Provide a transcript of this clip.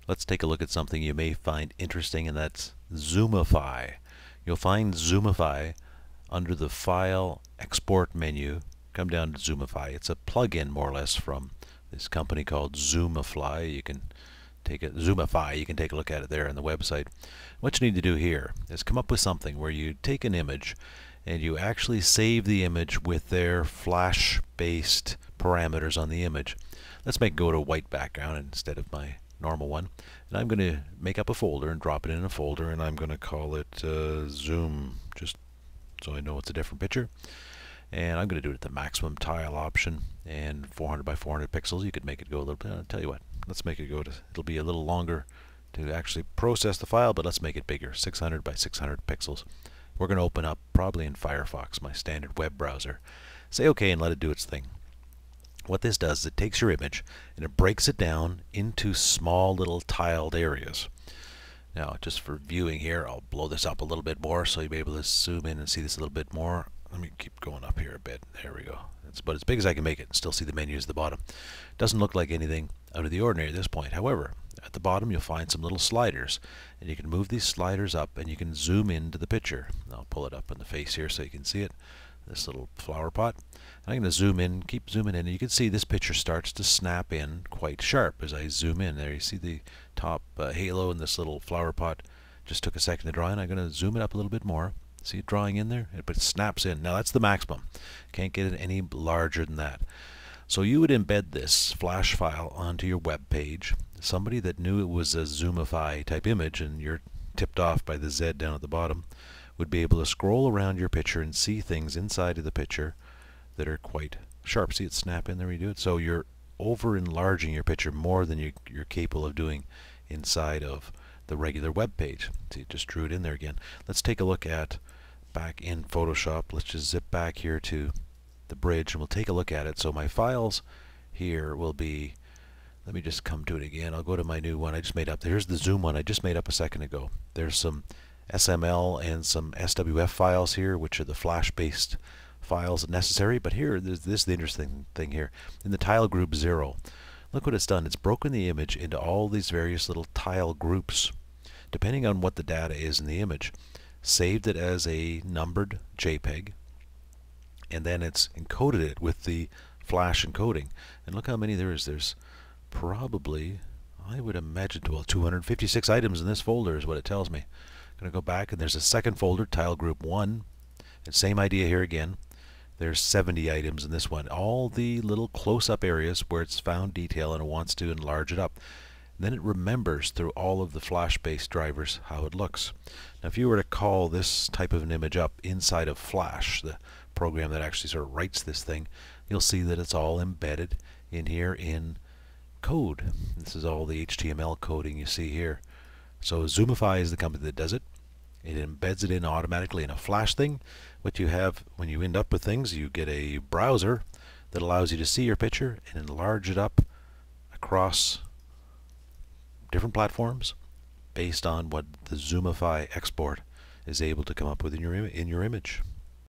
Let's take a look at something you may find interesting, and that's Zoomify. You'll find Zoomify under the File Export menu. Come down to Zoomify. It's a plug-in, more or less, from this company called Zoomify. You can take it, Zoomify. You can take a look at it there on the website. What you need to do here is come up with something where you take an image and you actually save the image with their flash-based parameters on the image. Let's make it go to a white background instead of my normal one. And I'm going to make up a folder and drop it in a folder, and I'm going to call it Zoom, just so I know it's a different picture. And I'm going to do it at the maximum tile option, and 400 by 400 pixels. You could make it go a little bit. I'll tell you what, let's make it go to, it'll be a little longer to actually process the file, but let's make it bigger, 600 by 600 pixels. We're going to open up probably in Firefox, my standard web browser. Say OK and let it do its thing. What this does is it takes your image and it breaks it down into small little tiled areas. Now, just for viewing here, I'll blow this up a little bit more so you'll be able to zoom in and see this a little bit more. Let me keep going up here a bit. There we go. It's about as big as I can make it and still see the menus at the bottom. Doesn't look like anything out of the ordinary at this point. However, at the bottom you'll find some little sliders, and you can move these sliders up and you can zoom into the picture. I'll pull it up in the face here so you can see it. This little flower pot. And I'm going to zoom in, keep zooming in, and you can see this picture starts to snap in quite sharp as I zoom in. There you see the top halo in this little flower pot. Just took a second to draw in. I'm going to zoom it up a little bit more. See it drawing in there? But it snaps in. Now that's the maximum. Can't get it any larger than that. So you would embed this flash file onto your web page. Somebody that knew it was a Zoomify type image and you're tipped off by the Z down at the bottom would be able to scroll around your picture and see things inside of the picture that are quite sharp. See it snap in there when you do it? So you're over enlarging your picture more than you're capable of doing inside of the regular web page. See, it just drew it in there again. Let's take a look at back in Photoshop. Let's just zip back here to the bridge and we'll take a look at it. So my files here will be, let me just come to it again. I'll go to my new one I just made up. Here's the Zoom one I just made up a second ago. There's some SML and some SWF files here, which are the flash-based files necessary. But here, this is the interesting thing here. In the tile group 0, look what it's done. It's broken the image into all these various little tile groups, depending on what the data is in the image. Saved it as a numbered JPEG, and then it's encoded it with the flash encoding. And look how many there is. There's probably, I would imagine, well, 256 items in this folder is what it tells me. I'm going to go back, and there's a second folder, tile group 1. And same idea here again. There's 70 items in this one. All the little close-up areas where it's found detail and it wants to enlarge it up. And then it remembers through all of the flash-based drivers how it looks. Now if you were to call this type of an image up inside of Flash, the program that actually sort of writes this thing, you'll see that it's all embedded in here in code. This is all the HTML coding you see here. So Zoomify is the company that does it. It embeds it in automatically in a Flash thing. What you have when you end up with things, you get a browser that allows you to see your picture and enlarge it up across different platforms based on what the Zoomify export is able to come up with in your image.